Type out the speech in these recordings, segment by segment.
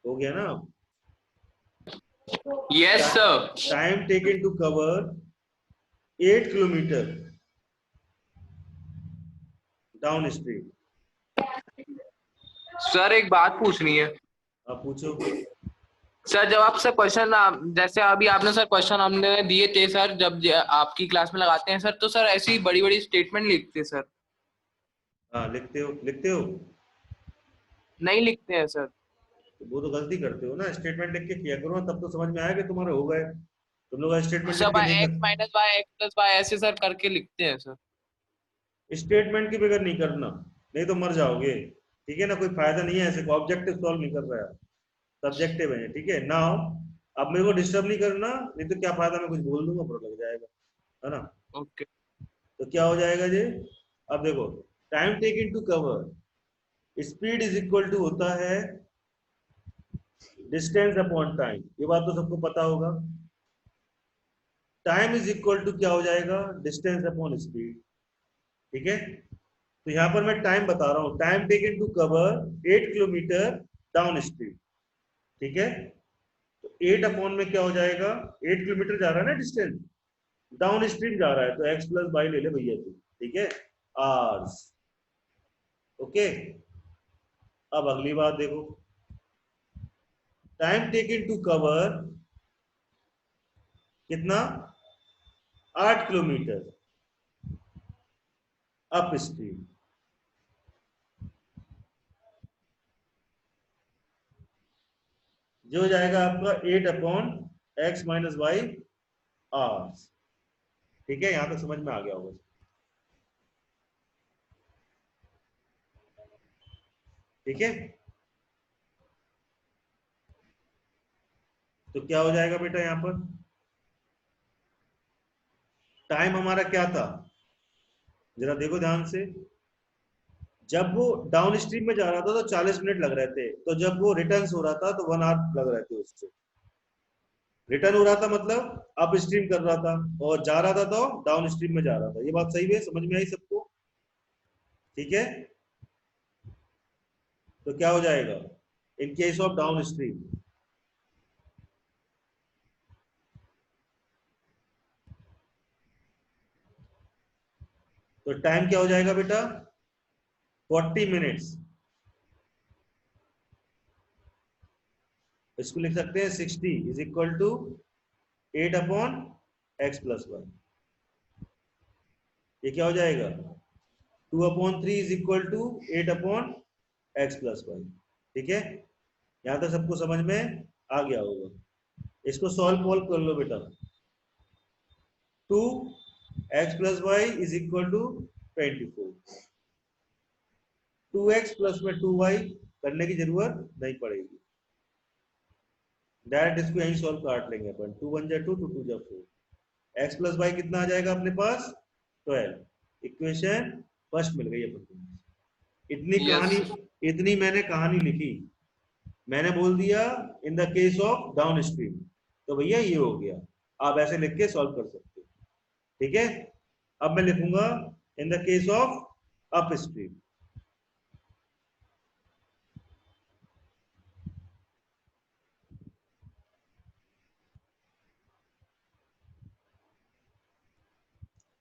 हो गया ना? Yes sir. Time taken to cover 8 kilometre downstream. Sir एक बात पूछनी है। आप पूछो। सर जब आप सर क्वेश्चन, जैसे अभी आपने सर क्वेश्चन हमने दिए थे सर, जब आपकी क्लास में लगाते हैं सर, तो सर ऐसी बड़ी बड़ी स्टेटमेंट लिखते हैं सर। हाँ लिखते हो, लिखते हो। नहीं लिखते हैं सर। तो वो तो गलती करते हो ना, स्टेटमेंट लिख के किया करो ना, तब तो समझ में आएगा तुम्हारे हो गए। तुम लोग स्टेटमेंट लिख सब के नहीं एक्स करते। Minus y x plus y ऐसे सर करके लिखते हैं सर। स्टेटमेंट की बगैर नहीं करना, नहीं तो मर जाओगे। ठीक है ना, कोई फायदा नहीं है ऐसे। ऑब्जेक्टिव सॉल्व नहीं कर रहा है, सब्जेक्टिव है। ठीक है ना? अब मेरे को डिस्टर्ब नहीं करना, नहीं तो क्या फायदा, मैं कुछ बोल दूंगा बुरा लग जाएगा, है ना? ओके। तो क्या हो जाएगा जी? अब देखो, time taken to cover, speed is equal to होता है डिस्टेंस अपॉन टाइम। ये बात तो सबको पता होगा। टाइम इज इक्वल टू क्या हो जाएगा? Distance upon speed. ठीक है? तो यहां पर मैं टाइम बता रहा हूं, time taken to cover 8 kilometre downstream. ठीक है? तो 8 अपॉन में क्या हो जाएगा? 8 किलोमीटर जा रहा है ना डिस्टेंस, डाउन स्ट्रीम जा रहा है, तो एक्स प्लस वाई ले ले भैया तू। ठीक है? आवर्स। ओके। अब अगली बात देखो, टाइम टेकन टू कवर कितना? 8 किलोमीटर अप स्ट्रीम। जो हो जाएगा आपका 8 upon x minus y hours. ठीक है? यहां तक समझ में आ गया होगा। ठीक है? तो क्या हो जाएगा बेटा यहां पर? टाइम हमारा क्या था, जरा देखो ध्यान से। जब वो डाउन स्ट्रीम में जा रहा था तो 40 मिनट लग रहे थे, तो जब वो रिटर्न हो रहा था तो 1 आवर लग रहे थे उससे। रिटर्न हो रहा था मतलब अप स्ट्रीम कर रहा था, और जा रहा था तो डाउन स्ट्रीम में जा रहा था। ये बात सही है, समझ में आई सबको? ठीक है? तो क्या हो जाएगा इन केस ऑफ डाउन स्ट्रीम? तो टाइम क्या हो जाएगा बेटा? 40 मिनट्स। इसको लिख सकते हैं 60 is equal to 8 upon x plus y. ये क्या हो जाएगा? 2/3 is equal to 8 upon x plus y. ठीक है? यहां तक सबको समझ में आ गया होगा। इसको सॉल्व वॉल्व कर लो बेटा। 2x+y is equal to 24। 2x plus में 2y करने की जरूरत नहीं पड़ेगी, डायरेक्ट इसको यही सॉल्व काट लेंगे अपन। 2 1 जा 2, 2 2 जा 4। एक्स प्लस वाई कितना आ जाएगा अपने पास? 12। इक्वेशन फर्स्ट मिल गई अपन को। इतनी यस कहानी, इतनी मैंने कहानी लिखी। मैंने बोल दिया इन the case of down stream, तो भैया ये हो गया। आप ऐसे लिख के सॉल्व कर सकते हो। ठीक है? अब मैं लिखूंगा in the case of upstream.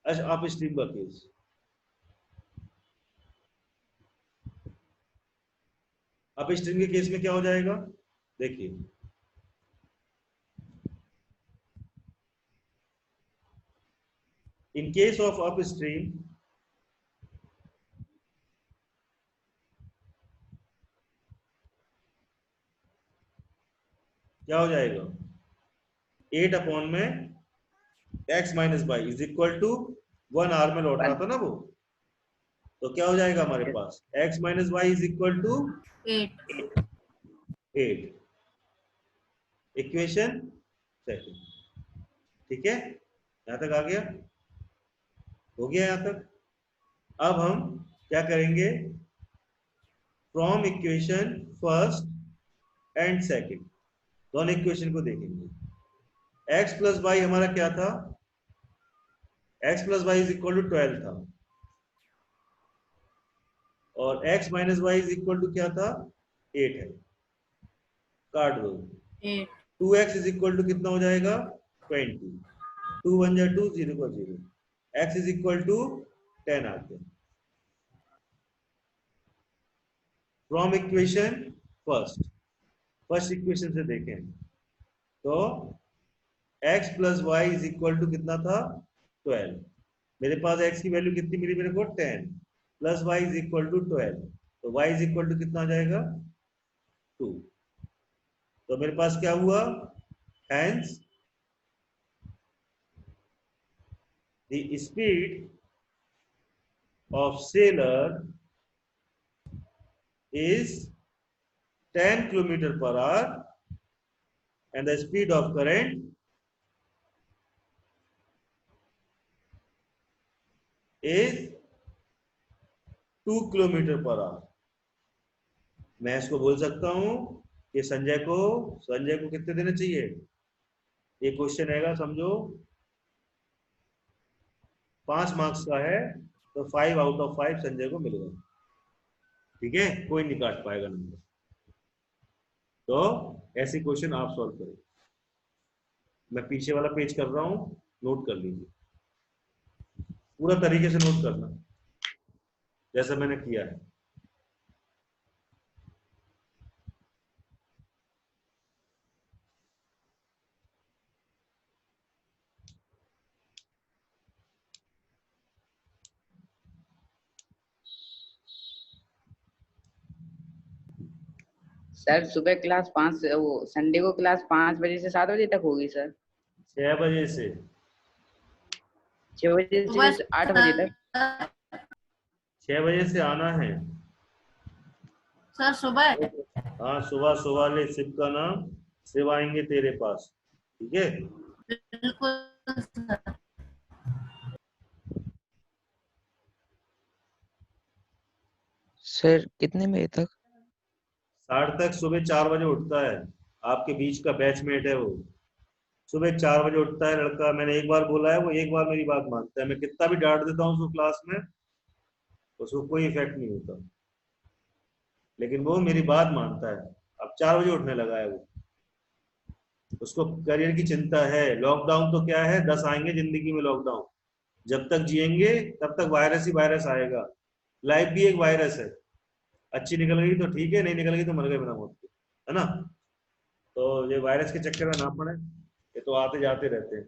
अच्छा, अप स्ट्रीम का केस। अप स्ट्रीम के केस में क्या हो जाएगा? देखिए, in case of upstream, क्या हो जाएगा? 8 अपॉन में x minus y is equal to 1 hour में लौट रहा था ना वो, तो क्या हो जाएगा हमारे पास? X minus y is equal to 8। Equation second. ठीक है? यहां तक आ गया? हो गया यहां तक? अब हम क्या करेंगे? From equation first and second दोनों इक्वेशन को देखेंगे। एक्स प्लस वाई हमारा क्या था? X plus y is equal to 12 था, और x minus y is equal to क्या था? 8 है। काट दो। 8 2x इज इक्वल टू कितना हो जाएगा 20, 2 1 जा 2 0 का 0, x इज इक्वल टू 10 आते हैं। फ्रॉम इक्वेशन फर्स्ट इक्वेशन से देखें तो x plus y is equal to कितना था 12, मेरे पास x की वैल्यू कितनी मिली मेरे को 10 plus y is equal to 12, तो y इज इक्वल टू कितना आ जाएगा 2। तो मेरे पास क्या हुआ, hence the speed of sailor is 10 kilometer per hour and the speed of current is 2 kilometer per hour। मैं इसको बोल सकता हूं कि संजय को कितने देने चाहिए, ये क्वेश्चन आएगा समझो 5 मार्क्स का है तो 5 आउट ऑफ 5 संजय को मिलेगा, ठीक है, कोई नहीं काट पाएगा नंबर। तो ऐसे क्वेश्चन आप सॉल्व करें। मैं पीछे वाला पेज कर रहा हूं, नोट कर लीजिए, पूरा तरीके से नोट करना जैसा मैंने किया है। सर सुबह क्लास 5 से वो संडे को क्लास 5 बजे से 7 बजे तक होगी सर। 6 बजे से 6 बजे से 8 बजे तक। 6 बजे से आना है सर सुबह। हाँ, सुबह वाले शिव का नाम शिव आएंगे तेरे पास, ठीक है। बिल्कुल सर। सर कितने बजे तक? सार्थक सुबह 4 बजे उठता है, आपके बीच का बैचमेट है वो, सुबह 4 बजे उठता है लड़का। मैंने एक बार बोला है, वो एक बार मेरी बात मानता है। मैं कितना भी डांट देता हूँ उसको क्लास में, उसको कोई इफेक्ट नहीं होता, लेकिन वो मेरी बात मानता है। अब 4 बजे उठने लगा है वो, उसको करियर की चिंता है। लॉकडाउन तो क्या है, 10 आएंगे जिंदगी में लॉकडाउन, जब तक जिएंगे तब तक वायरस ही वायरस आएगा। लाइफ भी एक वायरस है, अच्छी निकल गई तो ठीक है, नहीं निकल गई तो मर गए बिना मौत के, है ना। तो ये वायरस के चक्कर में ना पड़े, ये तो आते जाते रहते हैं।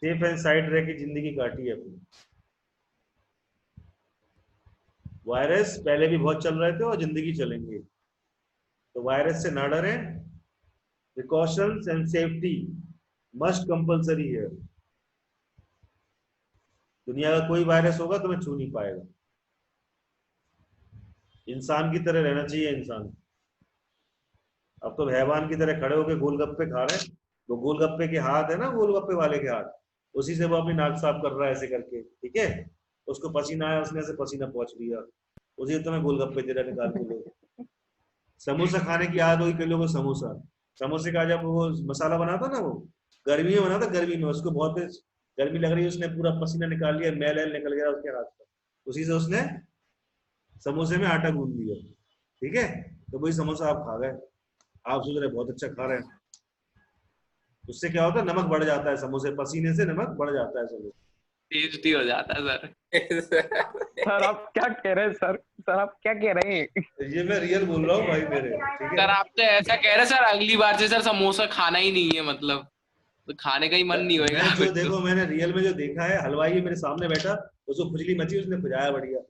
सेफ एंड साइड रह के जिंदगी काटी है अपनी। वायरस पहले भी बहुत चल रहे थे और जिंदगी चलेंगे, तो वायरस से ना डरें। Precautions and safety must compulsory है। दुनिया का कोई वायरस होगा तो मैं छू नहीं पाएगा। इंसान की तरह रहना चाहिए इंसान। अब तो हैवान की तरह खड़े होकर गोलगप्पे खा रहे हैं, वो गोलगप्पे के हाथ है ना, गोलगप्पे वाले के हाथ, उसी से वो अपनी नाक साफ कर रहा है ऐसे करके, ठीक है। उसको पसीना आया, उसने ऐसे पसीना पहुंच लिया, उसी तो मैं गोलगप्पे दे रहा निकाल के लो। समोसा खाने की आदत होगी कई लोगों को। समोसे का जब वो मसाला बनाता ना, वो गर्मी में बनाता, गर्मी में उसको बहुत गर्मी लग रही है, उसने पूरा पसीना निकाल लिया, मैल निकल गया उसके हाथ पर, उसी से उसने समोसे में आटा गूंद लिया, ठीक है। तो वही समोसा आप खा गए, आप सोच रहे बहुत अच्छा खा रहे हैं, उससे क्या होता है, नमक बढ़ जाता है समोसे, पसीने से नमक बढ़ जाता है समोसे, टेस्टी हो जाता है सर। सर आप क्या कह रहे हैं सर? सर आप क्या कह रहे हैं? ये मैं रियल बोल रहा हूँ भाई मेरे, ठीक है। सर आप तो ऐसा कह रहे हैं सर, अगली बार से सर समोसा खाना ही नहीं है, मतलब तो खाने का ही मन नहीं होएगा। मैंने जो देखो, मैंने रियल में जो देखा है, हलवाई मेरे सामने बैठा, उसको खुजली मची, उसने खुजाया बढ़िया,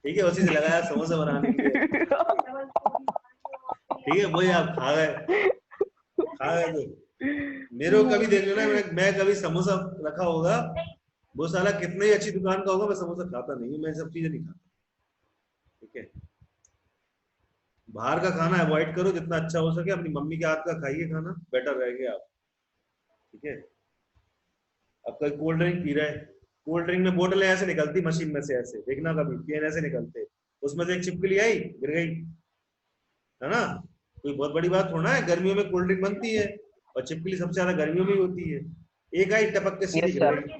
ठीक है, उसी से लगाया समोसा बनाने के लिए, ठीक है। वही आप खा गए तो मेरे को कभी देख लेना, मैं कभी समोसा रखा होगा, वो साला कितनी ही अच्छी दुकान का होगा, मैं समोसा खाता नहीं हूँ, मैं सब चीजें नहीं खाता, ठीक है। बाहर का खाना अवॉइड करो जितना अच्छा हो सके, अपनी मम्मी के हाथ का खाइए खाना, बेटर रहेंगे आप, ठीक है। अब कोई कोल्ड ड्रिंक पी रहा है, कोल्ड ड्रिंक में बोतलें ऐसे निकलती मशीन में से, ऐसे देखना कभी, केन ऐसे निकलते, उसमें से एक छिपकली आई गिर गई, है ना। कोई बहुत बड़ी बात थोड़ा है, गर्मियों में कोल्ड ड्रिंक बनती है और छिपकली सबसे ज्यादा गर्मियों में ही होती है। एक आई टपक के सीधी गिर गई,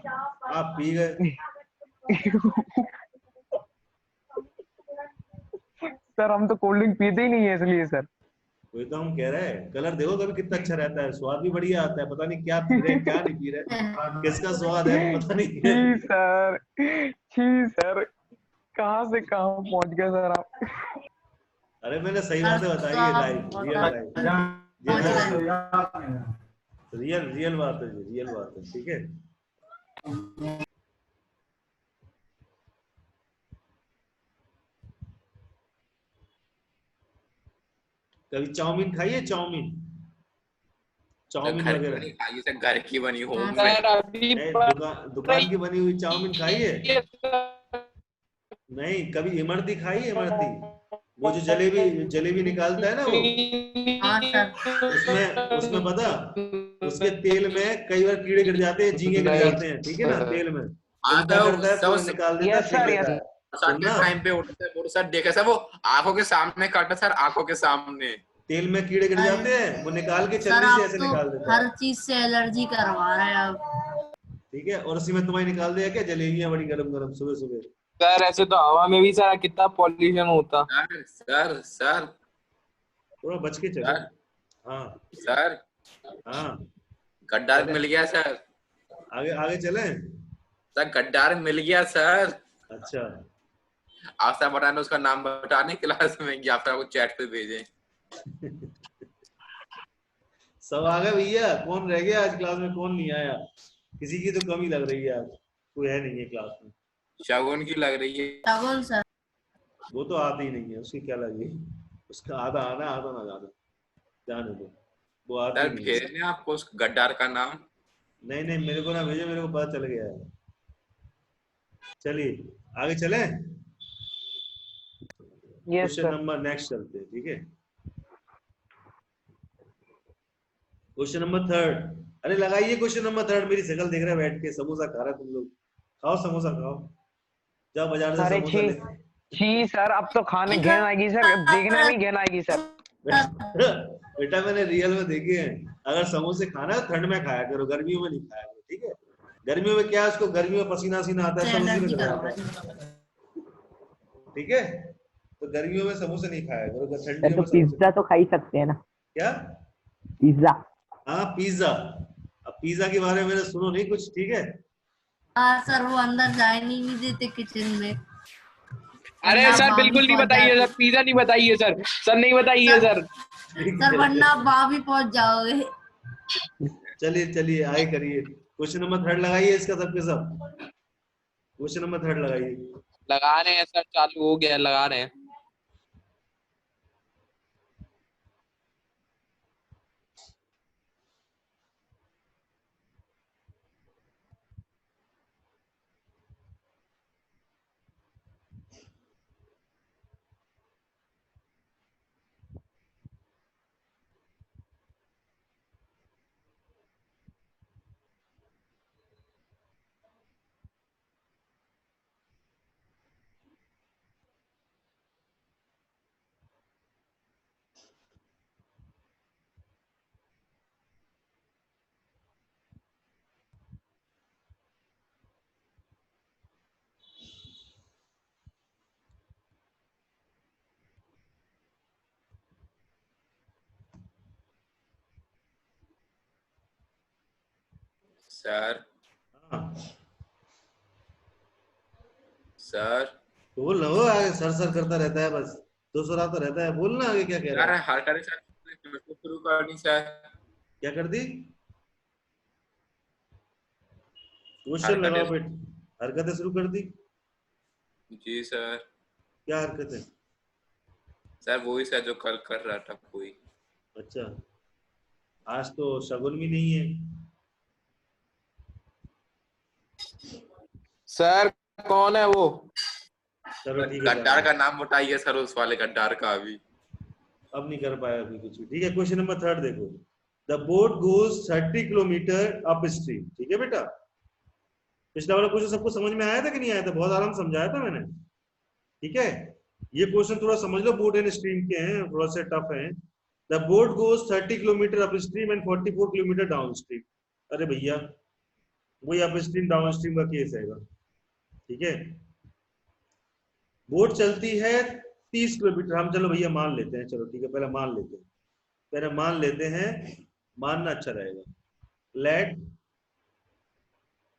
आप पी गए। सर हम तो कोल्ड ड्रिंक पीते ही नहीं है इसलिए सर। वही तो हम कह रहे हैं, कलर देखो कभी कितना अच्छा रहता है, स्वाद भी बढ़िया आता है, पता नहीं क्या पी रहे हैं क्या नहीं पी रहे हैं, किसका स्वाद है पता नहीं है। छी सर, छी सर, कहाँ से कहाँ पहुंच गए सर आप। अरे मैंने सही सर बातें बताई तो है, आप लाइव बहुत रियल लाइफ, पहुंच गए। रियल रियल बात है, रियल बात है, ठीक है। कभी चाउमीन खाइए, चाउमीन, तो चाउमीन घर की वगैरह, बनी खाइए सर, घर की बनी हाँ होम सर। मेड। सर अभी नहीं बन दुकान दुकान रही की बनी हुई चाउमीन खाइए, है सर। नहीं कभी इमरती खाई है, इमरती, वो जो जलेबी जलेबी निकालता है ना वो, हाँ सर। उसमें उसमें पता, उसके तेल में कई बार कीड़े गिर जाते हैं, झींगे गिर नहीं जाते हैं, ठीक है ना, सर। तेल में, तो हाँ वो क्या करता है तो पूरा निकाल देता है, यस फेंक सर, देता यस। है। बरसात के सुनना, टाइम पे उठते हैं सर, देखे सर वो आंखों के सामने काटा सर, आंखों के सामने। तेल में कीड़े गिर जाते हैं, वो निकाल के सर छलनी से आप ऐसे तो निकाल देता है, हर चीज से एलर्जी करवा रहे हैं अब। ठीक है, और उसी में तुम्हारी निकाल दिया क्या जलेबियां बड़ी गरम गरम सुबह सुबह। सर ऐसे तो हवा में भी सर कितना पॉल्यूशन होता। सर सर सर थोड़ा बच के चलो। सर हाँ सर, हाँ, गद्दार चले मिल गया सर। आगे आगे चले। सर गद्दार मिल गया सर। अच्छा, आप सर बताने उसका नाम बताने क्लास में, या फिर आपको चैट पे भेजें। सब आ गए भैया, कौन रह गया आज क्लास में, कौन नहीं आया, किसी की तो कमी लग रही है आज, कोई है नहीं है क्लास में। शगुन की लग रही है। शगुन सर। वो तो आती ही नहीं है, उसकी क्या लगी, उसका आधा आना आधा ना जाना, जाने दो, वो आती ही सर नहीं है। भेजने आपको उस गद्दार का नाम। नहीं नहीं मेरे को ना भेजो, मेरे को पता चल गया है। चलिए आगे चले, yes question sir. Number next चलते हैं, ठीक है। क्वेश्चन नंबर थर्ड, अरे लगाइए क्वेश्चन नंबर थर्ड, मेरी शक्ल देख रहे हैं बैठ के, समोसा खा रहे तुम लोग, खाओ समोसा खाओ, जाओ बाजार से अरे समोसा छी, ले। छी सर, अब तो खाने घिन आएगी सर, देखने में ही घिन आएगी सर। बेटा मैंने रियल में देखे हैं, अगर समोसे खाना है ठंड में खाया करो, गर्मियों में नहीं खाया करो, ठीक है। गर्मियों में क्या है, उसको गर्मियों में पसीना सीना आता है, सब उसी में एलर्जी चला करवा जाता रहे है, हैं। ठीक है। तो गर्मियों में समोसे नहीं खाया करो, सर ठंडियों तो में समोसे पिज्जा खाया। तो खा ही सकते हैं ना, क्या? पिज्जा। हाँ पिज्जा, अब पिज्जा के बारे में मैंने सुनो नहीं कुछ, ठीक है। हाँ सर, वो अंदर जाने ही नहीं देते किचन में, अरे वरना सर वहां भी बिल्कुल नहीं पहुंच बताइए जाते। सर, पिज्जा नहीं बताइए सर, सर नहीं बताइए सर सर। ठीक सर है, वरना आप वहां भी पहुंच जाओगे। चलिए चलिए आगे करिए, क्वेश्चन नंबर थर्ड लगाइए इसका सबके सब, क्वेश्चन नंबर थर्ड लगाइए। लगा रहे हैं सर, चालू हो गया, लगा रहे हैं। सर हाँ सर बोल ना, वो आगे सर सर करता रहता है बस, दो सर आता रहता है, बोलना आगे क्या कह रहा सर है। हर करे सर, शुरू करनी सर। क्या कर दी, क्वेश्चन हरकतें। लगाओ बेट, हरकतें शुरू कर दी, जी सर। क्या हरकत है। सर वही सर जो कल कर रहा था कोई। अच्छा, आज तो शगुन भी नहीं है। सर कौन है वो? चलो ठीक है, गद्दार का नाम बताइए सर, उस वाले गद्दार का भी। अब नहीं कर पाया अभी कुछ भी, ठीक है। क्वेश्चन नंबर थर्ड देखो, the boat goes 30 kilometre up stream, ठीक है बेटा। पिछला वाला क्वेश्चन सबको समझ में आया था कि नहीं आया था, बहुत आराम समझाया था मैंने, ठीक है। ये क्वेश्चन थोड़ा समझ लो, बोट एंड स्ट्रीम के हैं, थोड़ा सा टफ है। The boat goes 30 kilometre up stream and 44 kilometre down stream. अरे भैया वही अप स्ट्रीम डाउन स्ट्रीम का केस है, ठीक है। बोट चलती है 30 किलोमीटर, हम चलो भैया मान लेते हैं, चलो ठीक है पहले मान लेते हैं, पहले मान लेते हैं, मानना अच्छा रहेगा। लेट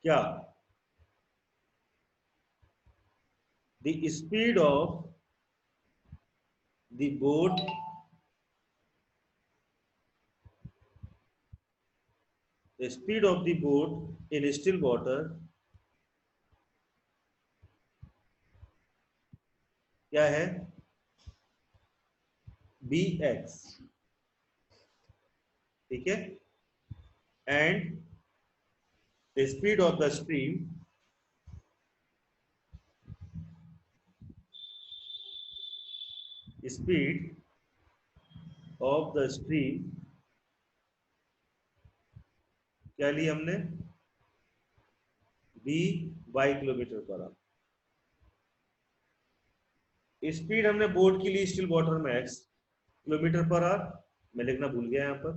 क्या the speed of the boat the speed of the boat in still water क्या है, bx, ठीक है, and the speed of the stream क्या लिया हमने, v by kilometre per hour. Speed हमने बोट के लिए स्टिल वाटर में x किलोमीटर पर आवर, मैं लिखना भूल गया यहाँ पर।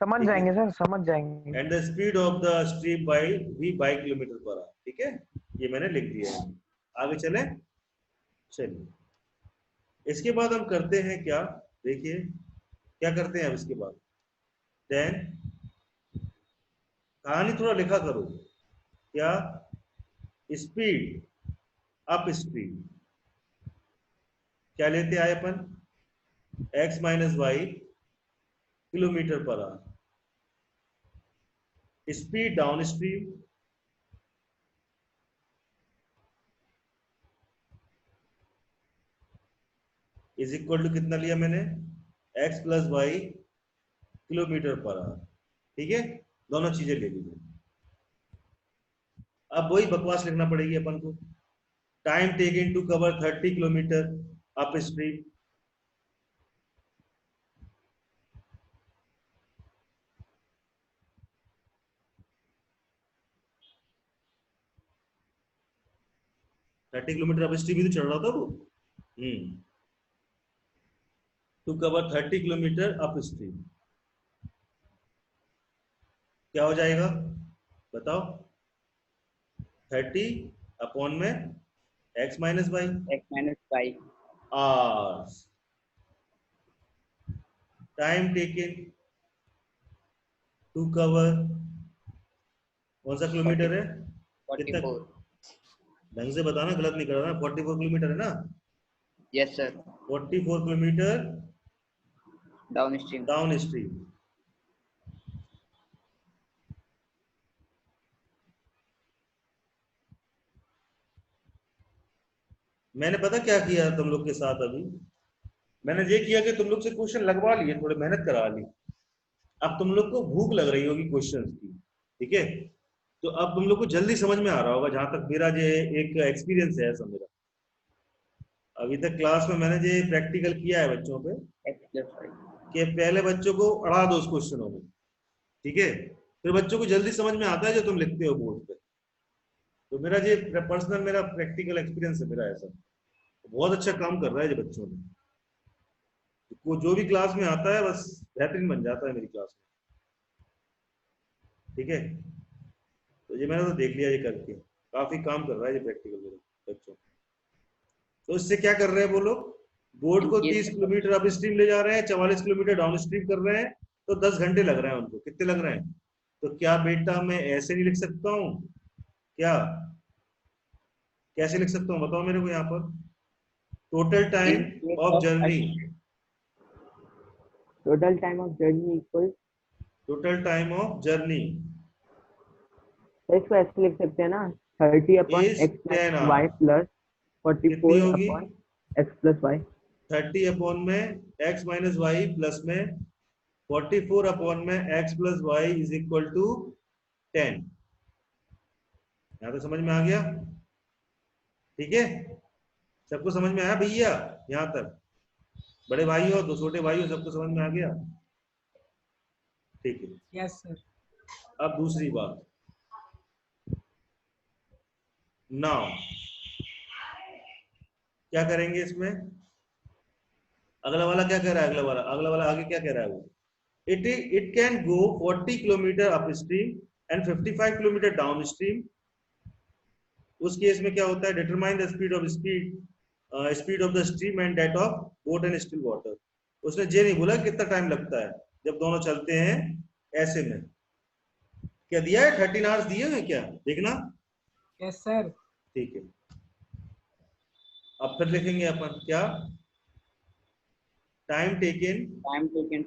समझ जाएंगे सर, समझ जाएंगे। And the speed of the stream by v by kilometre per hour, ठीक है, ये मैंने लिख दिया है। आगे चले, चलिए इसके बाद हम करते हैं क्या, देखिए क्या करते हैं अब इसके बाद। देन कहानी थोड़ा लिखा करो, क्या, स्पीड अप स्ट्रीम क्या लेते आए अपन, x minus y kilometre per hour. Speed downstream is equal to कितना लिया मैंने, x plus y kilometre per hour, ठीक है, दोनों चीजें ले ली। अब वही बकवास लिखना पड़ेगी अपन को। Time taken to cover 30 kilometre upstream, kilometre upstream ही तो चल रहा था वो। To cover 30 kilometre upstream क्या हो जाएगा बताओ, 30 अपॉन में x minus y hours. Time taken to cover कौन सा किलोमीटर है, कितना, ढंग से बताना, गलत नहीं कर रहा ना, 44 किलोमीटर है ना। Yes sir. 44 kilometre down stream. मैंने पता क्या किया तुम लोग के साथ, अभी मैंने ये किया कि तुम लोग से क्वेश्चन लगवा लिए, थोड़े मेहनत करा ली। अब तुम लोग को भूख लग रही होगी क्वेश्चंस की, ठीक है, तो अब तुम लोग को जल्दी समझ में आ रहा होगा, जहां तक मेरा जो एक एक्सपीरियंस है ऐसा मेरा। अभी तक क्लास में मैंने जो प्रैक्टिकल किया है बच्चों पे, कि पहले बच्चों को अड़ा दो उस क्वेश्चनों में, ठीक है, फिर बच्चों को जल्दी समझ में आता है जो तुम लिखते हो बोर्ड पे। तो मेरा जो पर्सनल मेरा प्रैक्टिकल एक्सपीरियंस है मेरा ऐसा, बहुत अच्छा काम कर रहा है जो बच्चों ने, वो जो भी क्लास में आता है बस बेहतरीन बन जाता है मेरी क्लास में, ठीक है। तो ये मैंने तो देख लिया ये करके, काफी काम कर रहा है ये प्रैक्टिकल मेरे बच्चों। तो इससे क्या कर रहे हैं वो लोग, बोर्ड को 30 किलोमीटर अप स्ट्रीम ले जा रहे हैं, 44 किलोमीटर डाउन स्ट्रीम कर रहे हैं, तो 10 घंटे लग रहे हैं उनको। कितने लग रहे हैं, तो क्या बेटा मैं ऐसे नहीं लिख सकता हूँ क्या, कैसे लिख सकता हूँ बताओ मेरे को यहाँ पर, total time of journey, total time of journey equal, total time of journey इसको ऐसे लिख सकते हैं ना, 30 upon is x 10 plus y hours। Plus कितनी 44 होगी, upon x plus y, 30 upon में x माइनस वाई प्लस में 44 अपॉन में x plus y is equal to 10। यहाँ तो समझ में आ गया, ठीक है, सबको समझ में आया भैया, यहाँ तक बड़े भाई हो तो छोटे भाई हो सबको समझ में आ गया, ठीक है। Yes sir. अब दूसरी बात, नाउ क्या करेंगे इसमें, अगला वाला क्या कह रहा है, अगला वाला आगे क्या कह रहा है वो, it can go 40 kilometre up stream and 55 kilometre down stream. उस केस में क्या होता है, determine the speed speed of the stream and that of boat and still water. उसने ये नहीं बोला कितना टाइम लगता है जब दोनों चलते हैं ऐसे में। क्या दिया है? 13 आवर्स दिए हैं क्या? देखना। Yes sir. ठीक है, अब फिर लिखेंगे अपन क्या? टाइम टेकन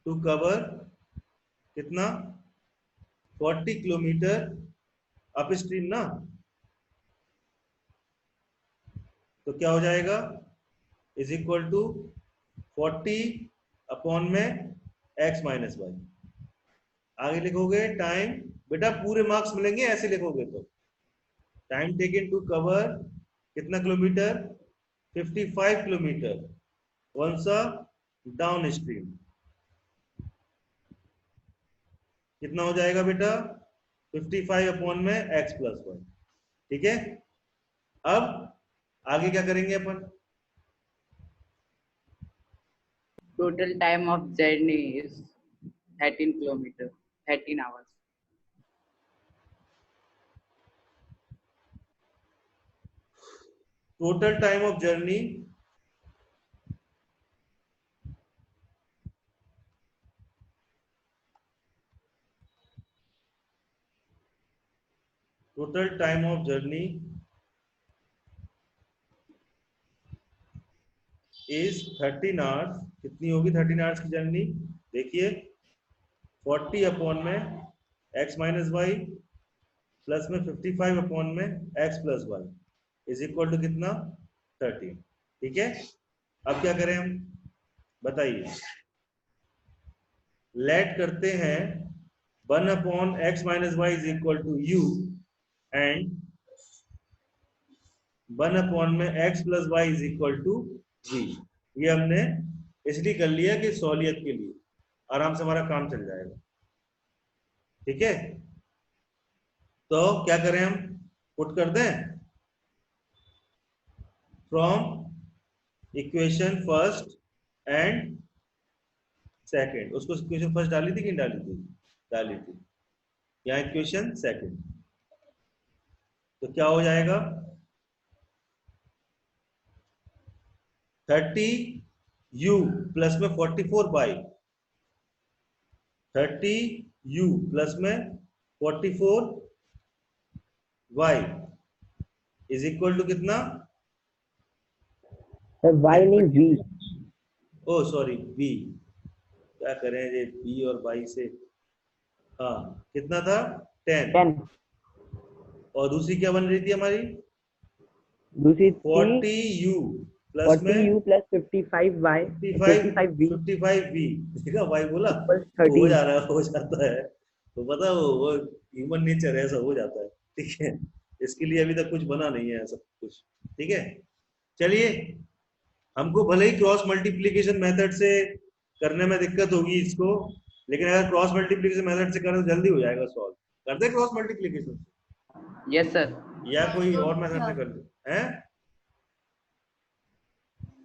टू कवर कितना? 40 किलोमीटर अप स्ट्रीम ना। तो क्या हो जाएगा? इज इक्वल टू 40 अपॉन में x माइनस वाई। आगे लिखोगे टाइम, बेटा पूरे मार्क्स मिलेंगे ऐसे लिखोगे तो। टाइम टेकन टू कवर कितना kilometre? 55 kilometre once downstream. कितना हो जाएगा बेटा? 55 अपॉन में x प्लस वन। ठीक है, अब आगे क्या करेंगे अपन? Total time of journey is 13 kilometers, 13 hours. Total time of journey total time of journey is 13 hours. कितनी होगी 13 आवर्स की जर्नी? देखिए 40 अपॉन में x माइनस वाई प्लस में 55 अपॉन में x plus y is equal to कितना? 13। ठीक है, अब क्या करें हम बताइए? लेट करते हैं 1 upon x minus y is equal to u and 1 upon में x plus y is equal to v। ये हमने इसलिए कर लिया कि सहूलियत के लिए आराम से हमारा काम चल जाएगा। ठीक है, तो क्या करें हम? पुट कर दें from equation first and second. उसको इक्वेशन फर्स्ट डाली थी कि नहीं डाली थी? डाली थी। यहाँ इक्वेशन सेकंड, तो क्या हो जाएगा? 30u प्लस में 44 बाई 30u प्लस में 44 y इज इक्वल टू कितना? सर y नहीं v। ओ सॉरी v, क्या करें ये b और y से। हाँ, कितना था? 10। 10। और दूसरी क्या बन रही थी हमारी? दूसरी 40u प्लस में 40u plus 55y 55v 55v। देखा y बोला इक्वल्स तो हो 13। जा रहा हो जाता है। तो पता वो ह्यूमन नेचर है, ऐसा हो जाता है। ठीक है, इसके लिए अभी तक कुछ बना नहीं है सब कुछ। ठीक है, चलिए, हमको भले ही क्रॉस मल्टीप्लीकेशन मेथड से करने में दिक्कत होगी इसको, लेकिन अगर क्रॉस मल्टीप्लीकेशन मेथड से करें तो जल्दी हो जाएगा सॉल्व। कर they cross multiplication Yes sir. या कोई और मेथड से कर लो हैं?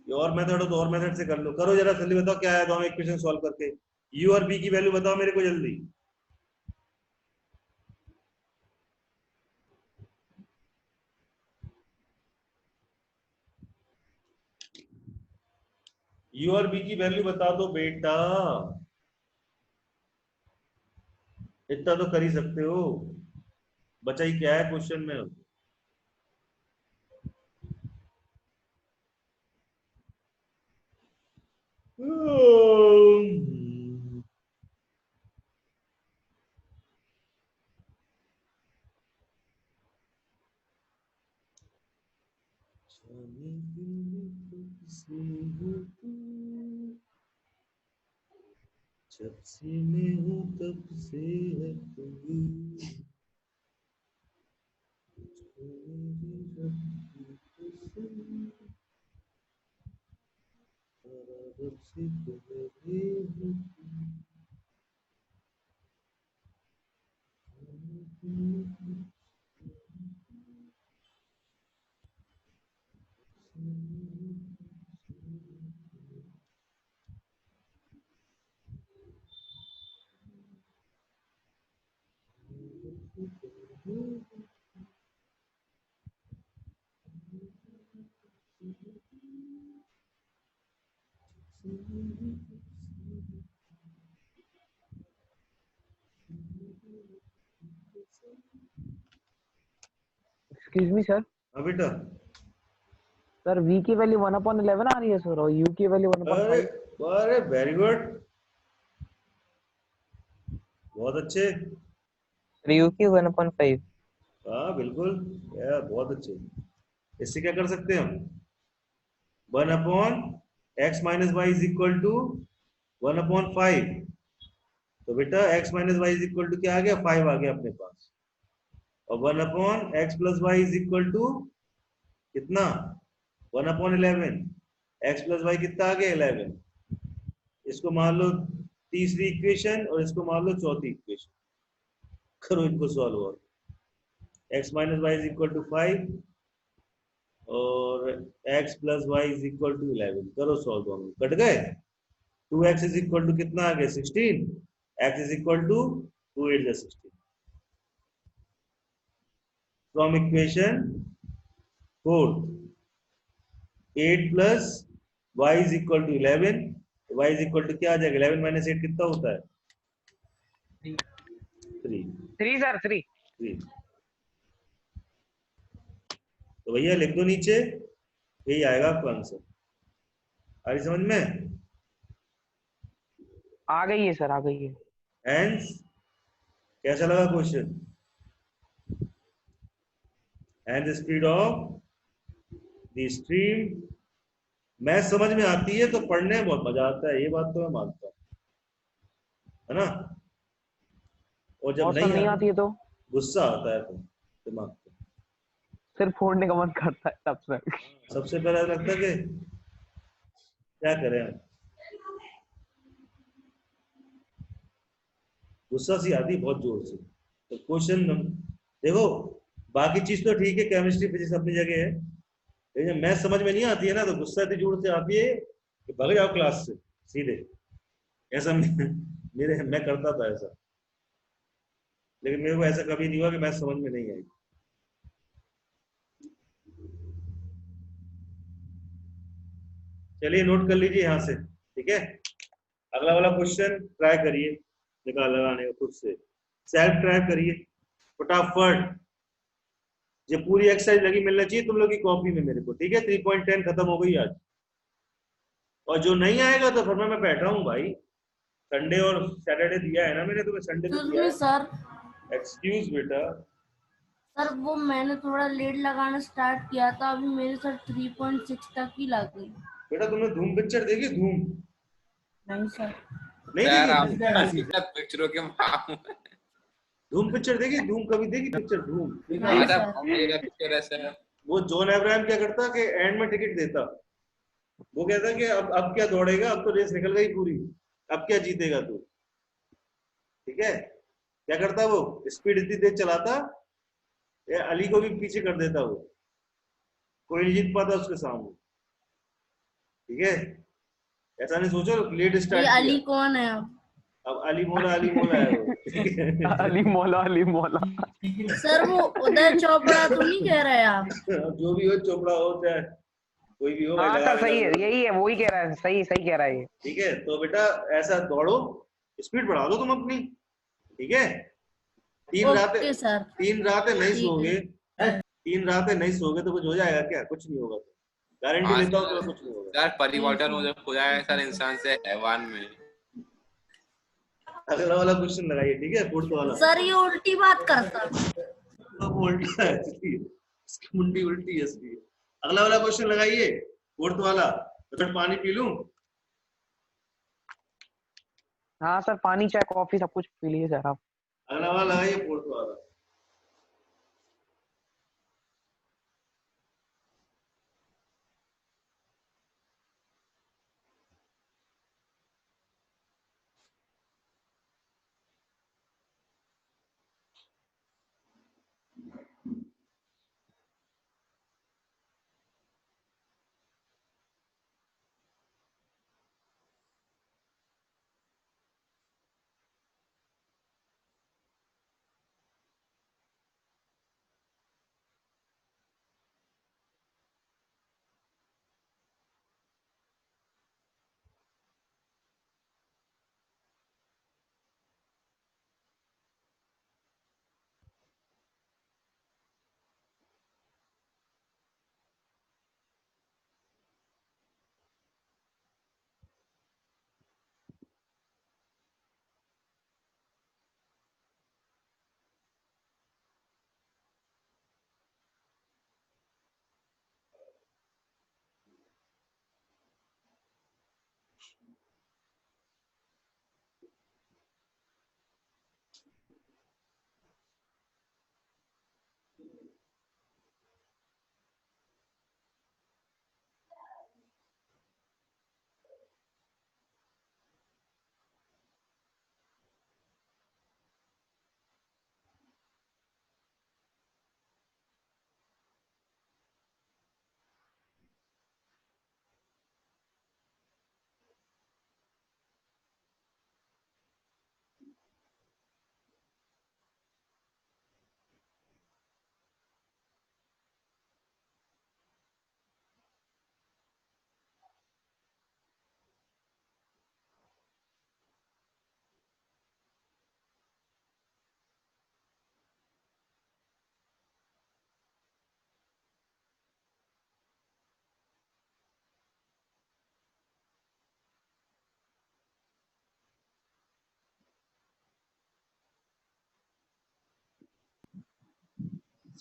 ये और मेथड हो तो और मेथड से कर लो। करो जरा जल्दी, बताओ क्या है दोनों इक्वेशन सॉल्व करके। u और b की वैल्यू बताओ मेरे को जल्दी। u और b की वैल्यू बता दो बेटा, इतना तो कर ही सकते हो। बचा ही क्या है क्वेश्चन में? जब से मैं हूँ तब से है तू, मुझको मेरी रब की कसम, बराबर से तुम्हारे है तू। एक्सक्यूज मी सर, हाँ बेटा। सर v की वैल्यू 1/11 आ रही है सर, और u की वैल्यू अरे 1/5। अरे वेरी गुड, बहुत अच्छे। यू की 1/5। हाँ बिल्कुल, यार बहुत अच्छे। इससे क्या कर सकते हैं हम? 1/x - y is equal to 1/5। तो बेटा x - y is equal to क्या आ गया? 5 आ गया अपने पास। और 1/x + y is equal to कितना? 1/11। x + y कितना आ गया? 11। इसको मान लो तीसरी इक्वेशन और इसको मान लो चौथी इक्वेशन। करो इनको सॉल्व। और x - y is equal to 5 और x + y is equal to 11। करो सॉल्व, दोनों कट गए। 2x इज इक्वल टू कितना आ गया? 16। x इज इक्वल टू 2 8 जा 16। From equation 4 8 + y is equal to 11। y is equal to क्या आ जाएगा? 11 - 8 कितना होता है? 3। 3 सर, 3। 3। तो भैया लिख दो नीचे, यही आएगा आपका आंसर। आ रही समझ में? आ गई है सर, आ गई है। हेंस कैसा लगा question? And the speed of the stream. Math समझ में आती है तो पढ़ने में बहुत मजा आता है, ये बात तो मैं मानता हूँ, है ना? और जब और सर नहीं आती है तो गुस्सा आता है तो दिमाग पे। सिर फोड़ने का मन करता है तब से। सबसे पहले लगता है कि क्या करें हम, गुस्सा सी आती है बहुत जोर से। तो क्वेश्चन देखो, बाकी चीज तो ठीक है, केमिस्ट्री फिजिक्स अपनी जगह है, लेकिन मैथ समझ में नहीं आती है ना, तो गुस्सा इतनी जोर से आती है कि भाग जाओ क्लास से सीधे। ऐसा मेरे मैं करता था ऐसा, लेकिन मेरे को ऐसा कभी नहीं हुआ कि मैथ समझ में नहीं आई। चलिए नोट कर लीजिए यहाँ से, ठीक है? अगला वाला क्वेश्चन ट्राई करिए निकाल लगाने का खुद से, सेल्फ ट्राई करिए फटाफट। ये पूरी एक्सरसाइज लगी मिलना चाहिए तुम लोग की कॉपी में मेरे को, ठीक है? 3.10 खत्म हो गई आज। और जो नहीं आएगा तो फिर मैं बैठा हूँ भाई, संडे और सैटरडे दिया है ना मैंने तुम्हें, संडे तो एक्सक्यूज दिया मी है। सर, एक्सक्यूज बेटा। सर वो मैंने थोड़ा लेट लगाना स्टार्ट किया था, अभी मेरे सर 3.6 तक ही लग गई। बेटा तुमने धूम पिक्चर देखी? धूम नहीं सर। नहीं सर आप देखी? पिक्चरों के मामू धूम पिक्चर देखी? धूम कभी देखी पिक्चर धूम? नहीं आधा सर। बढ़िया पिक्चर है सर। वो जॉन अब्राहम क्या करता कि एंड में टिकट देता, वो कहता कि अब क्या दौड़ेगा, अब तो रेस निकल गई पूरी, अब क्या जीतेगा तू, ठीक है? क्या करता वो? स्पीड इतनी तेज चलाता, ये अली को भी पीछे कर देता वो, कोई नहीं जीत पाता उसके सामने, ठीक है? ऐसा नहीं सोचो लेट ये स्टार्ट किया, अली कौन है अब? अब अली मोला है वो, ठीक है? अली मौला, अली मौला। सर वो उदय चोपड़ा तो नहीं कह रहे आप? अब जो भी हो, चोपड़ा हो चाहे कोई भी हो भाई, हाँ लगा सर सही है, देना। यही है, वही कह रहा है, सही सही कह रहा है ये। ठीक है, तो बेटा ऐसा दौड़ो, स्पीड बढ़ा दो तुम अपनी, ठीक है? Okay sir. 3 रातें नहीं ठीक सोओगे, है। 3 रातें नहीं सोओगे तो कुछ हो जाएगा क्या? कुछ नहीं होगा, तो गारंटी आज लेता हूँ सर तुम्हें कुछ नहीं होगा। सर परिवर्तन हो जब हो जाए सर इंसान से हैवान में। अगला वाला क्वेश्चन लगाइए, ठीक है? फोर्थ वाला। सर ये उल्टी बात करता। तो वो उल्टा है इसलिए, इसकी मुंडी उल्टी है इसलिए। अगला वाला क्वेश्चन लगाइए, फोर्थ वाला। तो फिर पानी पी लूं? हाँ सर, पानी चाय कॉफी सब कुछ पी लीजिए सर आप। अगला वाला लगाइए, फोर्थ वाला।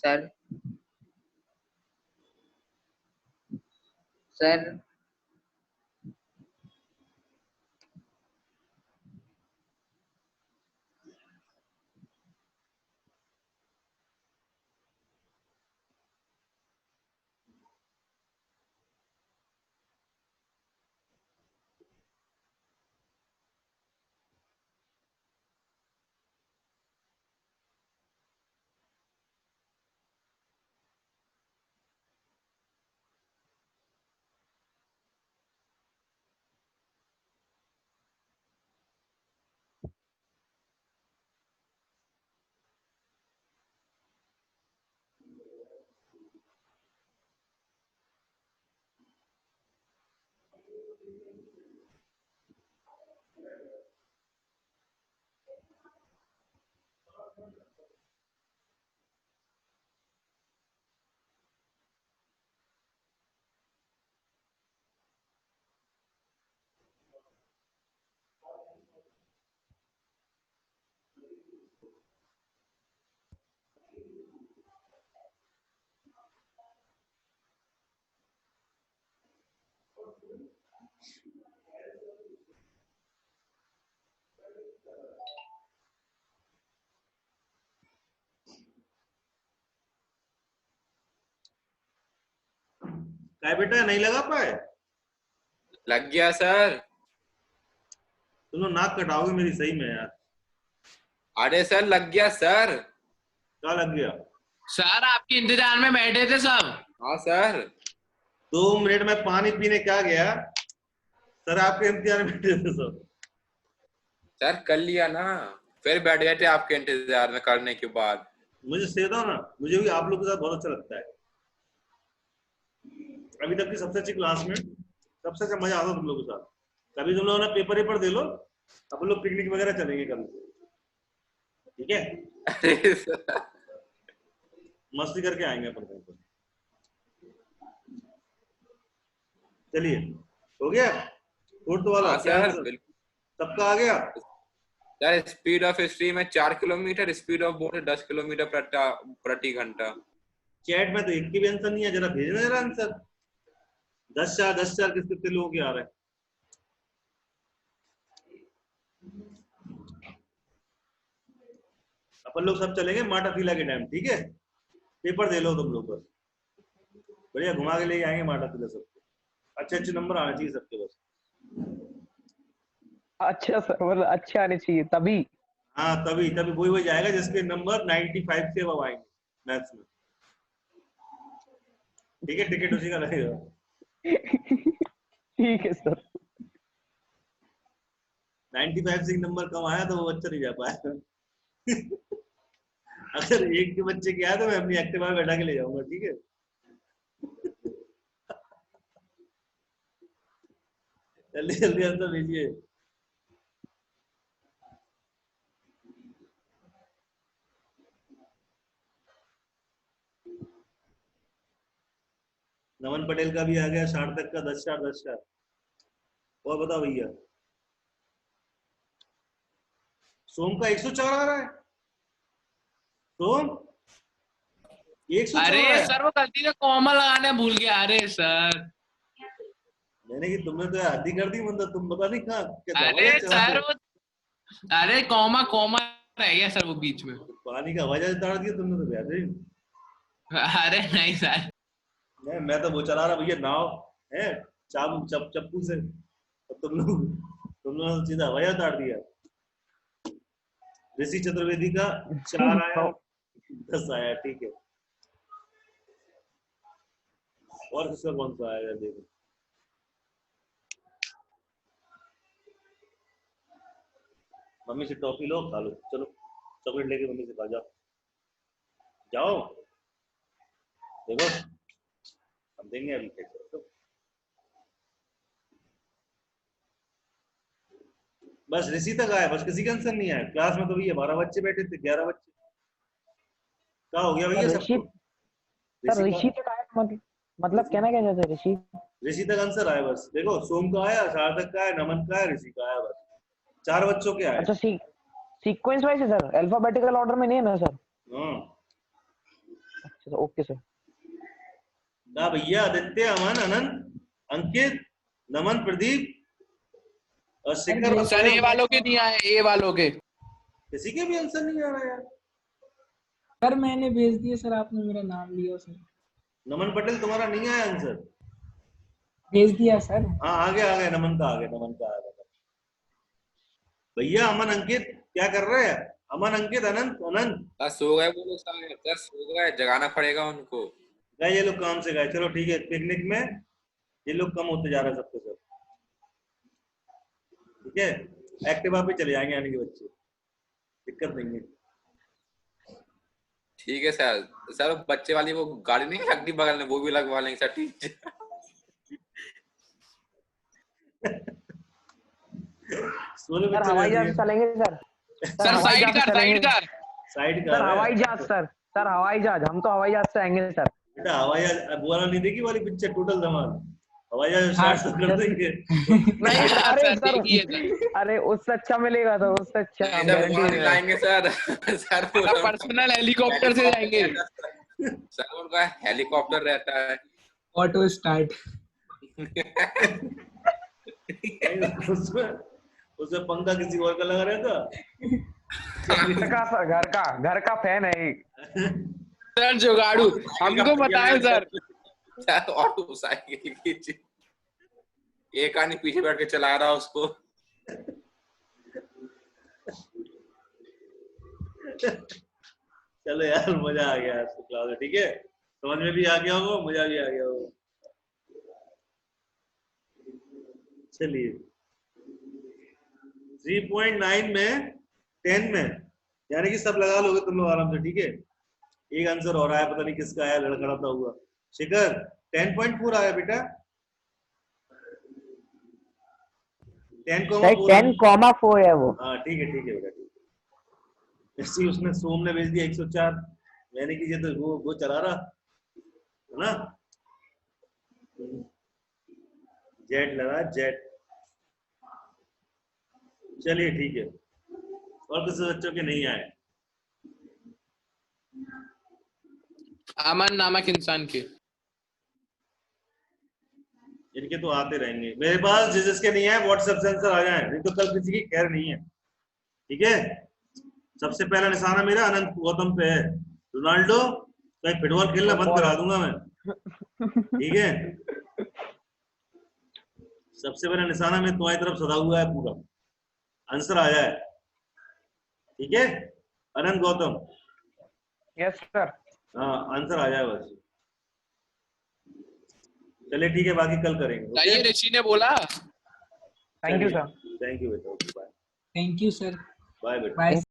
सर सर क्या बेटा नहीं लगा पाए? लग गया सर। तुम लोग नाक कटाओगे मेरी सही में यार। अरे सर लग गया सर। क्या लग गया? सर आपके इंतजार में बैठे थे सब। हाँ सर। 2 मिनट में पानी पीने क्या गया, सर आपके इंतजार में बैठे थे सब। सर कर लिया ना, फिर बैठ गए थे आपके इंतजार में करने के बाद। मुझे सीधा ना, मुझे भी आप लोग के साथ बहुत अच्छा लगता है। अभी तक की सबसे अच्छी क्लास में सबसे अच्छा मजा आता तुम लोगों के साथ। कभी तुम लोगों ने पेपर दे लो, अपन लोग पिकनिक वगैरह चलेंगे कभी, ठीक है? अरे सर मस्ती करके आएंगे अपन कहीं पर। चलिए हो गया फोर्थ वाला? हाँ क्या सर आंसर? बिल्कुल। सबका आ गया? सर स्पीड ऑफ स्ट्रीम है 4 kilometre, speed of boat 10 kilometre प्रति घंटा। चैट में तो एक की भी आंसर नहीं है, जरा भेजना जरा आंसर। 10 4 कितने लोगों के आ रहे हैं? अपन लोग सब चलेंगे माटा टीला के टाइम, ठीक है? पेपर दे लो तुम लोग बस, बढ़िया घुमा के लेके आएंगे माटा टीला सबको। अच्छे अच्छे नंबर आने चाहिए सबके बस। अच्छा सर, मतलब अच्छे आने चाहिए तभी। हाँ तभी तभी वही जाएगा जिसके नंबर 95 से अब आएंगे मैथ्स में, ठीक है? टिकट उसी का लगेगा। ठीक है सर। 95 से नंबर कम आया तो वो बच्चा नहीं जा पाया। अगर एक के बच्चे के आया तो मैं अपनी एक्टिवा में बैठा के ले जाऊंगा, ठीक है? जल्दी जल्दी आंसर भेजिए। नमन पटेल का भी आ गया, सार्थक का 10 4 10 4। और बताओ भैया, सोम का 104 आ रहा है। सोम 104 अरे है। सर वो गलती से कॉमा लगाने भूल गया। अरे सर मैंने कि तुमने तो हद ही कर दी, मतलब तुम पता नहीं कहाँ क्या अरे दवा चला सर दो। वो अरे कॉमा कॉमा रह गया सर वो बीच में। पानी का वजह उतार दिया तुमने तो बेहतरीन। अरे नहीं सर। मैं तो वो चला रहा भैया नाव है, चप्पू से, तो तुम लोग तो सीधा वजह उतार दिया। ऋषि चतुर्वेदी का 4 आया, 10 आया, ठीक है? और किसका कौन सा आएगा देखो। मम्मी से टॉफी लो, खा लो, चलो चॉकलेट लेके मम्मी से खा जाओ, जाओ देखो हम देंगे अभी। तो बस ऋषि तक आया, बस किसी का आंसर नहीं आया। क्लास में तो भैया 12 बच्चे बैठे थे, 11 बच्चे। क्या हो गया भैया ऋषि सबको? सर ऋषि तक आया, मतलब कहना क्या चाहते हैं ऋषि? ऋषि तक आंसर आया बस। देखो सोम का आया, सार्थक का आया, नमन का आया, ऋषि का आया, बस 4 बच्चों के आए। अच्छा सीक्वेंस वाइज है सर, अल्फाबेटिकल ऑर्डर में नहीं है ना सर? हाँ ओके सर। ना भैया, आदित्य, अमन, अनंत, अंकित, नमन, प्रदीप और शिखर और सर ए स्वयं। वालों के नहीं आए, ए वालों के। किसी के भी आंसर नहीं आ रहा यार। सर मैंने भेज दिया सर, आपने मेरा नाम लिया सर। नमन पटेल, तुम्हारा नहीं आया आंसर? भेज दिया सर। हाँ आ गया, नमन का आ गया, नमन का आ गया। भैया अमन, अंकित क्या कर रहे हैं? अमन, अंकित, अनंत, अनंत सर सो गए वो लोग, सर सो गए, जगाना पड़ेगा उनको। गए ये लोग, काम से गए। चलो ठीक है, पिकनिक में ये लोग कम होते जा रहे हैं सबके सब। ठीक है, एक्टिवा पे चले जाएंगे आने के बच्चे, दिक्कत नहीं है। ठीक है सर। सर बच्चे वाली वो गाड़ी नहीं लगती बगल में, वो भी लगवा लेंगे सर। ठीक है। सोने सर हवाई जहाज चलेंगे सर। सर साइड कर, साइड कर। साइड का सर हवाई जहाज सर, सर हवाई जहाज, हम तो हवाई जहाज से आएंगे सर। बेटा हवाई जहाज वो वाला नहीं देखी वाली पिक्चर टोटल धमाल? हवाई जहाज स्टार्ट कर देंगे। नहीं अरे सर देखिए सर, अरे उससे अच्छा मिलेगा तो उससे अच्छा हम सर गारंटी वहाँ दे नहीं रहे हैं। लाएंगे सर। सर पर्सनल हेलीकॉप्टर से जाएंगे। सर उनका हेलीकॉप्टर रहता है। Auto start. उसमें उसमें पंखा किसी और का लगा रहता। घर का फैन है एक। सर जुगाड़ू, हमको बताए सर। सर ऑटो साइकिल की एक आदमी पीछे बैठ के चला रहा उसको। चलो यार, मजा आ गया आज की क्लास में। ठीक है, समझ में भी आ गया होगा, मजा भी आ गया होगा। चलिए 3.9 में 10 में यानी कि सब लगा लोगे तुम लोग आराम से। ठीक है, एक आंसर और आया, पता नहीं किसका आया, लड़खड़ाता हुआ। शिखर 10.4 आया बेटा। 10,4 है वो। हाँ ठीक है बेटा, ठीक है। इसी उसने सोम ने भेज दिया 104, मैंने कीजिए तो वो चला रहा है ना। जेट लगा, जेट। चलिए ठीक है, और किसी बच्चों के नहीं आए? अमन नामक इंसान के। इनके तो आते रहेंगे मेरे पास। जिसके नहीं है व्हाट्सएप से आंसर आ जाए, नहीं तो कल किसी की खैर नहीं है। ठीक है, सबसे पहला निशाना मेरा अनंत गौतम पे है। रोनाल्डो कहीं फुटबॉल खेलना बंद करा दूंगा मैं। ठीक है, सबसे पहला निशाना में तुम्हारी तरफ सदा हुआ है पूरा, आंसर आ जाए। ठीक है, अनंत गौतम। Yes sir. हाँ आंसर आ जाए बस। चलिए ठीक है, बाकी कल करेंगे। चाहिए ऋषि ने बोला। Thank you sir. Thank you बेटा, bye. Thank you sir. Bye बेटा। बाय।